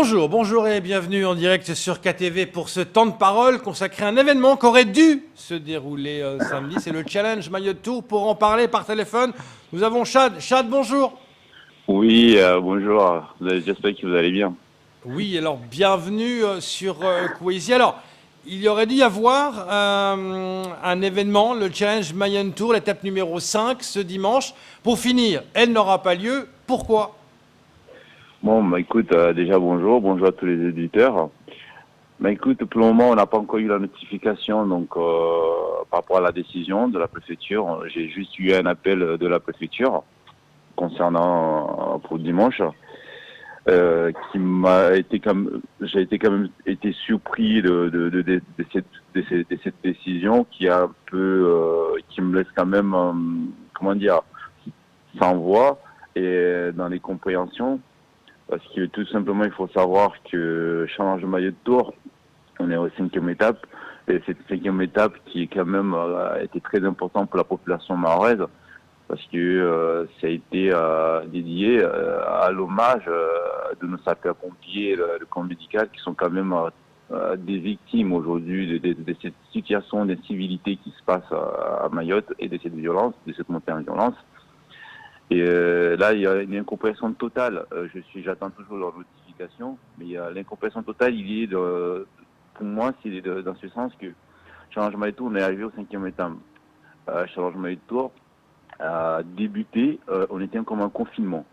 Bonjour et bienvenue en direct sur KTV pour ce temps de parole consacré à un événement qui aurait dû se dérouler samedi. C'est le Challenge Mayotte Tour. Pour en parler par téléphone, nous avons Chad. Chad, bonjour. Oui, bonjour. J'espère que vous allez bien. Oui, alors bienvenue sur Quizy. Alors, il y aurait dû y avoir un événement, le Challenge Mayotte Tour, l'étape numéro 5, ce dimanche. Pour finir, elle n'aura pas lieu. Pourquoi ? Bon, écoute, déjà bonjour à tous les éditeurs. Écoute, pour le moment, on n'a pas encore eu la notification, donc par rapport à la décision de la préfecture, j'ai juste eu un appel de la préfecture concernant pour dimanche, qui m'a été j'ai été quand même été surpris de cette décision qui a un peu, qui me laisse quand même, comment dire, sans voix et dans les compréhensions. Parce que tout simplement, il faut savoir que Challenge Mayotte Tour, on est au 5e étape. Et cette 5e étape qui est quand même été très importante pour la population mahoraise. Parce que ça a été dédié à l'hommage de nos sapeurs-pompiers, le camp médical, qui sont quand même des victimes aujourd'hui de cette situation d'incivilité qui se passe à Mayotte et de cette violence, de cette montée en violence. Et là, il y a une incompréhension totale. J'attends toujours leur notification, mais l'incompréhension totale, pour moi, c'est dans ce sens que Challenge Mayotte Tour, on est arrivé au 5e étape. Challenge Mayotte Tour a débuté, on était comme un confinement.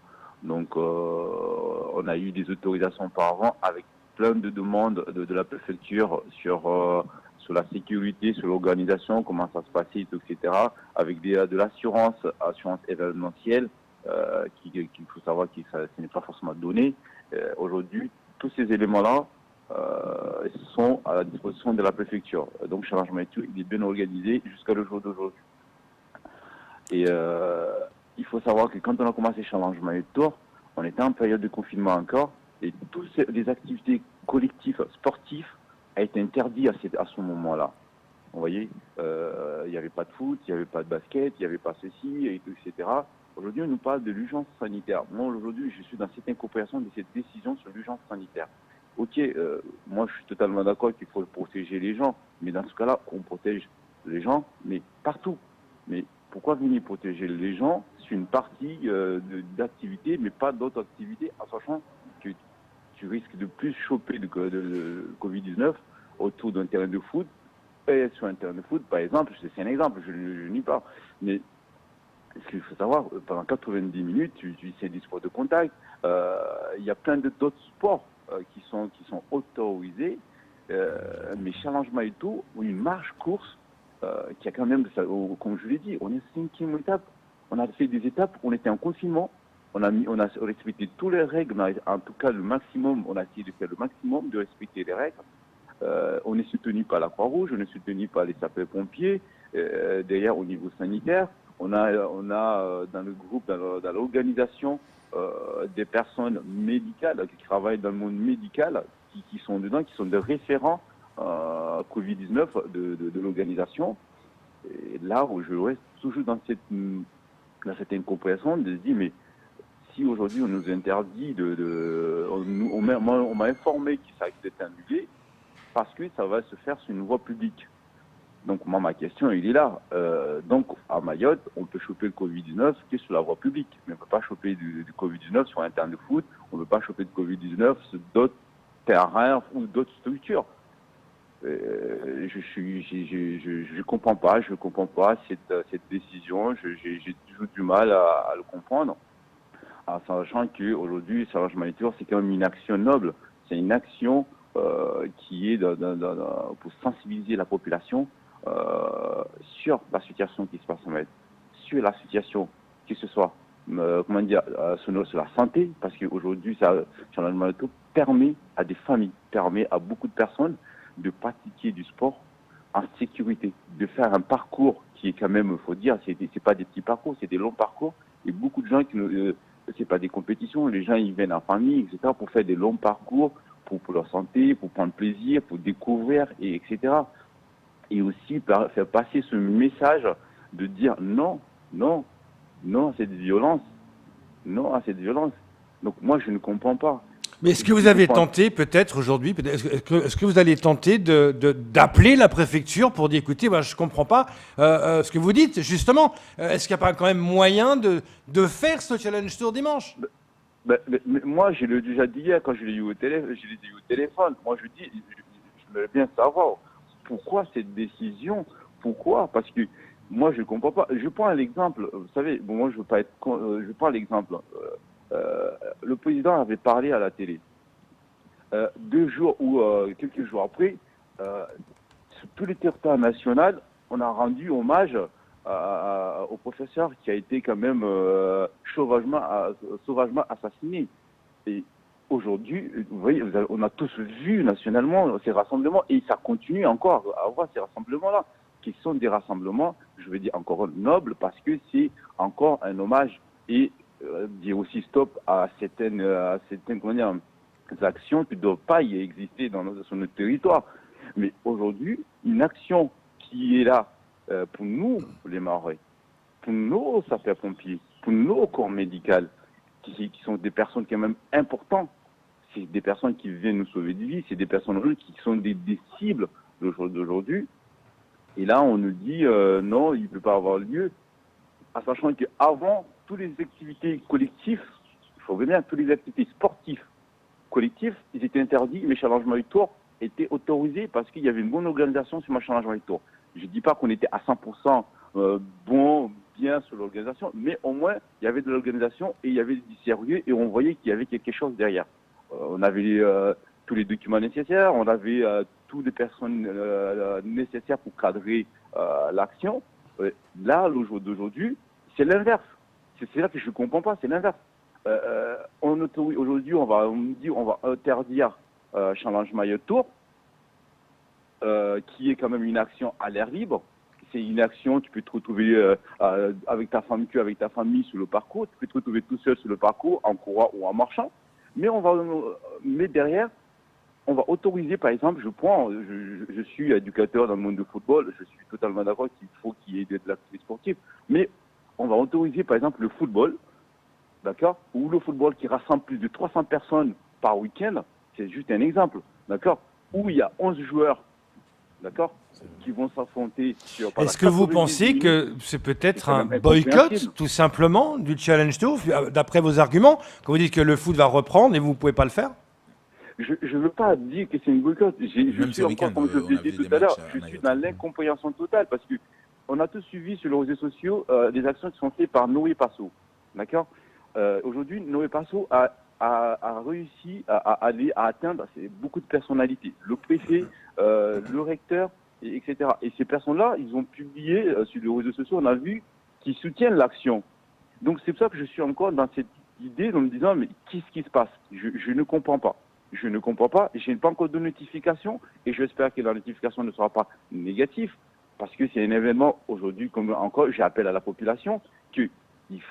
Donc, on a eu des autorisations auparavant avec plein de demandes de la préfecture sur la sécurité, sur l'organisation, comment ça se passait, etc. Avec de l'assurance événementielle, qu'il faut savoir que ce n'est pas forcément donné. Aujourd'hui, tous ces éléments-là sont à la disposition de la préfecture. Donc, Challenge Mayotte Tour, il est bien organisé jusqu'à le jour d'aujourd'hui. Et il faut savoir que quand on a commencé Challenge Mayotte Tour, on était en période de confinement encore, et toutes les activités collectives, sportives, a été interdit à ce moment-là. Vous voyez, il n'y avait pas de foot, il n'y avait pas de basket, il n'y avait pas ceci, etc. Aujourd'hui, on nous parle de l'urgence sanitaire. Moi, aujourd'hui, je suis dans cette incompréhension de cette décision sur l'urgence sanitaire. Ok, moi, je suis totalement d'accord qu'il faut protéger les gens, mais dans ce cas-là, on protège les gens, mais partout. Mais pourquoi venir protéger les gens sur une partie d'activité, mais pas d'autres activités, en sachant que tu risques de plus choper de Covid-19 autour d'un terrain de foot. Et sur un terrain de foot, par exemple, c'est un exemple, je nie pas. Mais ce qu'il faut savoir, pendant 90 minutes, c'est des sports de contact. Il y a plein d'autres sports qui sont autorisés. Mais Challenge Mayotte Tour, une marche-course, qui a quand même, comme je l'ai dit, on est 5e étape. On a fait des étapes, on était en confinement. On a respecté toutes les règles, en tout cas le maximum, on a essayé de faire le maximum, de respecter les règles. On est soutenu par la Croix-Rouge, on est soutenu par les sapeurs-pompiers, d'ailleurs au niveau sanitaire. On a dans le groupe, dans l'organisation, des personnes médicales qui travaillent dans le monde médical, qui sont dedans, qui sont des référents Covid-19 de l'organisation. Et là où je reste toujours dans cette incompréhension de se dire, mais si aujourd'hui on nous interdit on m'a informé que ça était annulé parce que ça va se faire sur une voie publique. Donc moi ma question elle est là. Donc à Mayotte on peut choper le Covid-19 qui est sur la voie publique, mais on ne peut pas choper du Covid-19 sur un terrain de foot, on ne peut pas choper de Covid-19 sur d'autres terrains ou d'autres structures. Je comprends pas cette décision. J'ai toujours du mal à le comprendre, en sachant qu'aujourd'hui, Challenge Mayotte Tour, c'est quand même une action noble. C'est une action qui est pour sensibiliser la population sur la situation qui se passe en Mayotte, sur la situation, que ce soit sur la santé, parce qu'aujourd'hui, Challenge Mayotte Tour permet à des familles, permet à beaucoup de personnes de pratiquer du sport en sécurité, de faire un parcours qui est quand même, il faut dire, c'est pas des petits parcours, c'est des longs parcours. Et beaucoup de gens c'est pas des compétitions, les gens ils viennent en famille, etc., pour faire des longs parcours, pour leur santé, pour prendre plaisir, pour découvrir, etc. Et aussi faire passer ce message de dire non à cette violence, non à cette violence. Donc moi je ne comprends pas. Mais est-ce que vous avez tenté, peut-être aujourd'hui, est-ce que vous allez tenter d'appeler la préfecture pour dire, écoutez, je ne comprends pas ce que vous dites, justement. Est-ce qu'il n'y a pas quand même moyen de faire ce Challenge Tour dimanche? Mais moi, je l'ai déjà dit hier quand je l'ai eu au téléphone. Moi, je veux bien savoir pourquoi cette décision. Pourquoi? Parce que moi, je ne comprends pas. Je prends un exemple. Vous savez, bon, moi, je veux pas être. Je prends l'exemple. Le président avait parlé à la télé. 2 jours ou quelques jours après, sur tout le territoire national, on a rendu hommage au professeur qui a été quand même sauvagement assassiné. Et aujourd'hui, vous voyez, on a tous vu nationalement ces rassemblements et ça continue encore à avoir ces rassemblements-là, qui sont des rassemblements, je veux dire encore nobles, parce que c'est encore un hommage et dire aussi stop à certaines comment dire, actions qui ne doivent pas y exister sur notre territoire. Mais aujourd'hui, une action qui est là pour nous, les Mahorais, pour nos sapeurs-pompiers, pour nos corps médicaux, qui sont des personnes quand même importantes, c'est des personnes qui viennent nous sauver des vies, c'est des personnes qui sont des cibles d'aujourd'hui. Et là, on nous dit non, il ne peut pas avoir lieu, en sachant qu'avant, toutes les activités collectives, il faut bien, toutes les activités sportives collectifs, ils étaient interdits, les challenges Tour étaient autorisés parce qu'il y avait une bonne organisation sur ma challenge Tour. Je ne dis pas qu'on était à 100% bien sur l'organisation, mais au moins, il y avait de l'organisation et il y avait du sérieux et on voyait qu'il y avait quelque chose derrière. On avait tous les documents nécessaires, on avait toutes les personnes nécessaires pour cadrer l'action. Là, le jour d'aujourd'hui, c'est l'inverse. C'est là que je ne comprends pas, c'est l'inverse. Aujourd'hui, on va interdire Challenge Maillot Tour, qui est quand même une action à l'air libre. C'est une action, tu peux te retrouver avec ta famille sur le parcours, tu peux te retrouver tout seul sur le parcours, en courant ou en marchant. Mais derrière, on va autoriser, par exemple, je suis éducateur dans le monde du football, je suis totalement d'accord qu'il faut qu'il y ait de l'activité sportive, mais on va autoriser, par exemple, le football, d'accord, ou le football qui rassemble plus de 300 personnes par week-end, c'est juste un exemple, d'accord, où il y a 11 joueurs, d'accord, qui vont s'affronter sur... Est-ce que vous pensez que c'est peut-être un boycott, tout simplement, du Challenge Tour, d'après vos arguments, quand vous dites que le foot va reprendre et vous ne pouvez pas le faire? Je ne veux pas dire que c'est une boycott. Je suis encore, comme je l'ai dit tout à l'heure, je suis dans l'incompréhension totale parce qu'on a tous suivi sur les réseaux sociaux des actions qui sont faites par Noé Passo. D'accord. Aujourd'hui, Noé Passo a réussi à atteindre beaucoup de personnalités. Le préfet, le recteur, etc. Et ces personnes-là, ils ont publié sur les réseaux sociaux, on a vu, qu'ils soutiennent l'action. Donc c'est pour ça que je suis encore dans cette idée de me disant, mais qu'est-ce qui se passe? Je ne comprends pas. Je ne comprends pas, je n'ai pas encore de notification et j'espère que la notification ne sera pas négative parce que c'est un événement aujourd'hui, comme encore, j'appelle à la population qu'il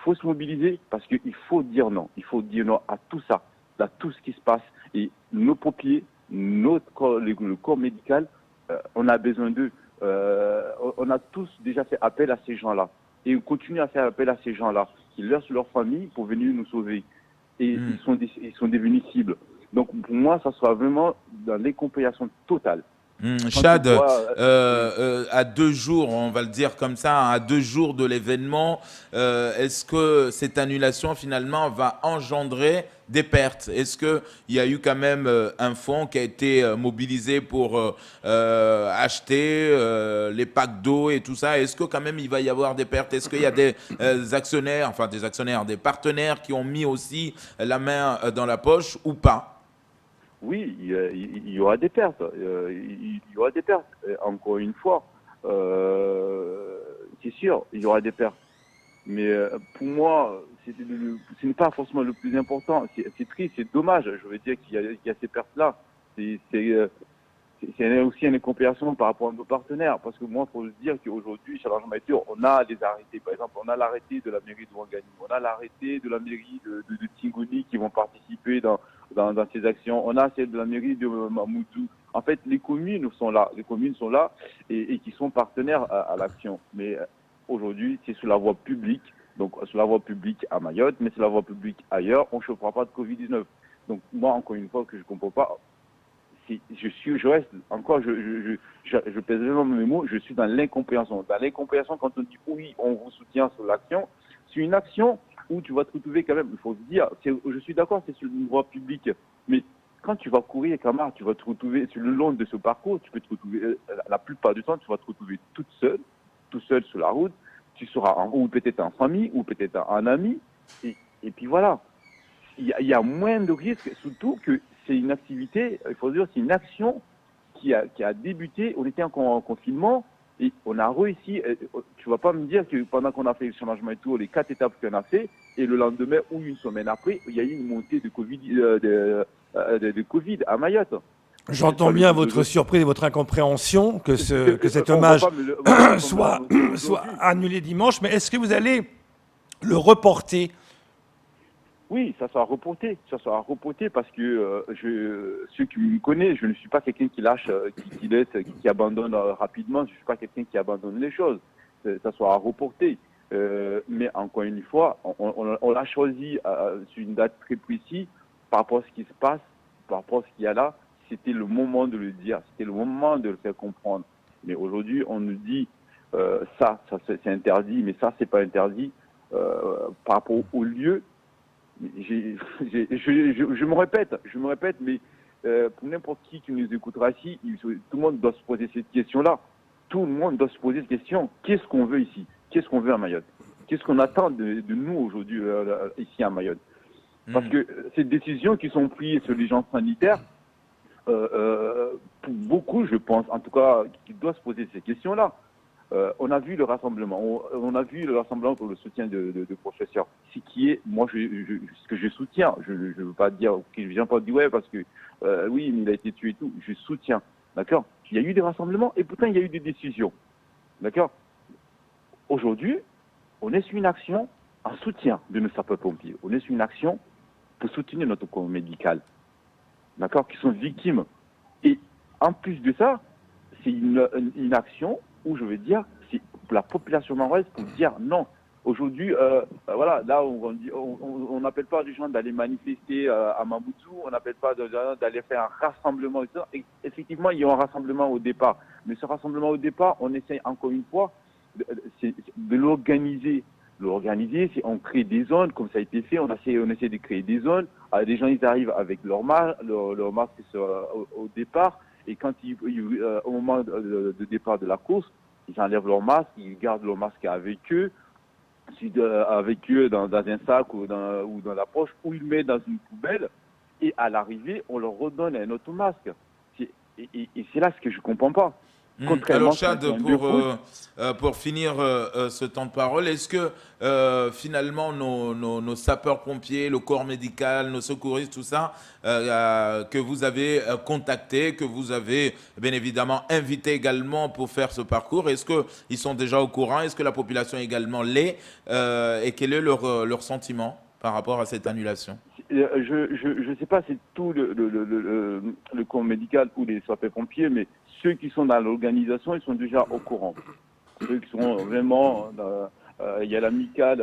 faut se mobiliser parce qu'il faut dire non. Il faut dire non à tout ça, à tout ce qui se passe et nos pompiers, le corps médical, on a besoin d'eux. On a tous déjà fait appel à ces gens-là et on continue à faire appel à ces gens-là qui laissent leur famille pour venir nous sauver et ils sont devenus cibles. Donc pour moi, ça sera vraiment dans l'incompréhension totale. Chad, à 2 jours, on va le dire comme ça, à 2 jours de l'événement, est-ce que cette annulation finalement va engendrer des pertes? Est-ce qu'il y a eu quand même un fonds qui a été mobilisé pour acheter les packs d'eau et tout ça? Est-ce que quand même il va y avoir des pertes? Est-ce qu'il y a des des partenaires qui ont mis aussi la main dans la poche ou pas? Oui, il y aura des pertes. Il y aura des pertes. Encore une fois, c'est sûr, il y aura des pertes. Mais pour moi, ce n'est pas forcément le plus important. C'est triste, c'est dommage. Je veux dire qu'il y a ces pertes-là. C'est aussi une incompréhension par rapport à nos partenaires. Parce que moi, il faut se dire qu'aujourd'hui, chez l'Argent Mature, on a des arrêtés. Par exemple, on a l'arrêté de la mairie de Ouangani. On a l'arrêté de la mairie de Tingoni qui vont participer dans ces actions. On a celle de la mairie de Mamoudzou. En fait, les communes sont là. Les communes sont là et qui sont partenaires à l'action. Mais aujourd'hui, c'est sur la voie publique. Donc, sur la voie publique à Mayotte, mais sur la voie publique ailleurs, on ne chauffera pas de Covid-19. Donc moi, encore une fois, que je ne comprends pas, je reste, encore, je pèse vraiment mes mots, je suis dans l'incompréhension. Dans l'incompréhension, quand on dit oui, on vous soutient sur l'action, c'est une action où tu vas te retrouver quand même, il faut se dire, je suis d'accord, c'est sur une voie publique, mais quand tu vas courir, camarade, tu vas te retrouver sur le long de ce parcours, tu peux te retrouver, la plupart du temps, tu vas te retrouver tout seul sur la route, tu seras ou peut-être en famille, ou peut-être en ami, et puis voilà. Il y a moins de risques, surtout que c'est une activité, il faut dire, c'est une action qui a débuté, on était en confinement, et on a réussi, tu vas pas me dire que pendant qu'on a fait le changement et tout, les 4 étapes qu'on a fait, et le lendemain ou une semaine après, il y a eu une montée de Covid, de Covid à Mayotte. J'entends bien votre surprise et votre incompréhension que cet hommage soit annulé dimanche, mais est-ce que vous allez le reporter? Oui, ça sera reporté parce que ceux qui me connaissent, je ne suis pas quelqu'un qui lâche, qui abandonne rapidement, je ne suis pas quelqu'un qui abandonne les choses. Ça sera reporté. Mais encore une fois, on l'a choisi sur une date très précise par rapport à ce qui se passe, par rapport à ce qu'il y a là. C'était le moment de le dire, c'était le moment de le faire comprendre. Mais aujourd'hui, on nous dit ça c'est interdit, mais ça c'est pas interdit par rapport au lieu. Je me répète, mais pour n'importe qui nous écoutera ici, tout le monde doit se poser cette question-là. Tout le monde doit se poser cette question. Qu'est-ce qu'on veut ici? Qu'est-ce qu'on veut à Mayotte? Qu'est-ce qu'on attend de nous aujourd'hui ici à Mayotte? Parce que ces décisions qui sont prises sur les gens sanitaires, pour beaucoup, je pense, en tout cas, qui doivent se poser ces questions-là. On a vu le rassemblement, pour le soutien de professeurs. Ce qui est, moi, ce que je soutiens, je ne veux pas dire, je ne viens pas dire ouais parce que oui, mais il a été tué et tout. Je soutiens, d'accord. Il y a eu des rassemblements et pourtant il y a eu des décisions, d'accord. Aujourd'hui, on est sur une action en soutien de nos sapeurs-pompiers. On est sur une action pour soutenir notre corps médical, d'accord, qui sont victimes. Et en plus de ça, c'est une action où je veux dire, c'est la population mahoraise pour dire non. Aujourd'hui, voilà, là, on n'appelle pas les gens d'aller manifester à Mamoudzou, on n'appelle pas les gens d'aller faire un rassemblement. Et effectivement, il y a un rassemblement au départ. Mais ce rassemblement au départ, on essaie encore une fois de l'organiser. L'organiser, c'est on crée des zones, comme ça a été fait, on essaie de créer des zones. Les gens, ils arrivent avec leur masque au départ. Et quand au moment de départ de la course, ils enlèvent leur masque, ils gardent leur masque avec eux dans un sac ou dans la poche, ou ils le mettent dans une poubelle. Et à l'arrivée, on leur redonne un autre masque. Et c'est là ce que je ne comprends pas. Alors Chad, pour finir ce temps de parole, est-ce que finalement nos sapeurs-pompiers, le corps médical, nos secouristes, tout ça, que vous avez contacté, que vous avez bien évidemment invité également pour faire ce parcours, est-ce qu'ils sont déjà au courant? Est-ce que la population également l'est? Et quel est leur sentiment par rapport à cette annulation? Je ne sais pas, c'est tout le corps médical ou les sapeurs-pompiers, mais ceux qui sont dans l'organisation, ils sont déjà au courant. Ceux qui sont vraiment... il y a l'amicale,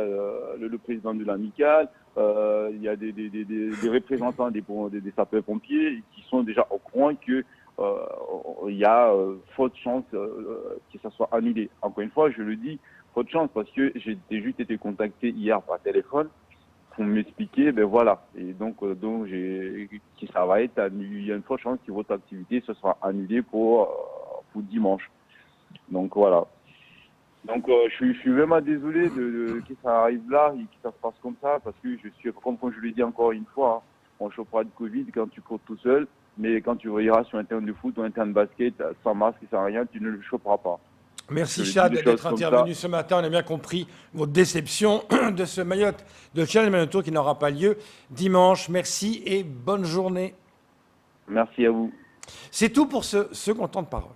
le président de l'amicale, il y a des représentants des sapeurs-pompiers qui sont déjà au courant qu'il y a forte chance que ça soit annulé. Encore une fois, je le dis, forte chance, parce que j'ai juste été contacté hier par téléphone pour m'expliquer, ben voilà. Et donc ça va être annulé. Il y a une forte chance que votre activité se sera annulée pour dimanche. Donc voilà. Donc je suis vraiment désolé que ça arrive là et que ça se passe comme ça, parce que je suis, comme je l'ai dit encore une fois, on ne chopera de Covid quand tu cours tout seul, mais quand tu iras sur un terrain de foot ou un terrain de basket sans masque, sans rien, tu ne le choperas pas. Merci Chad d'être intervenu ce matin. On a bien compris votre déception de ce Mayotte, de Challenge Mayotte Tour qui n'aura pas lieu dimanche. Merci et bonne journée. Merci à vous. C'est tout pour ce second temps de parole.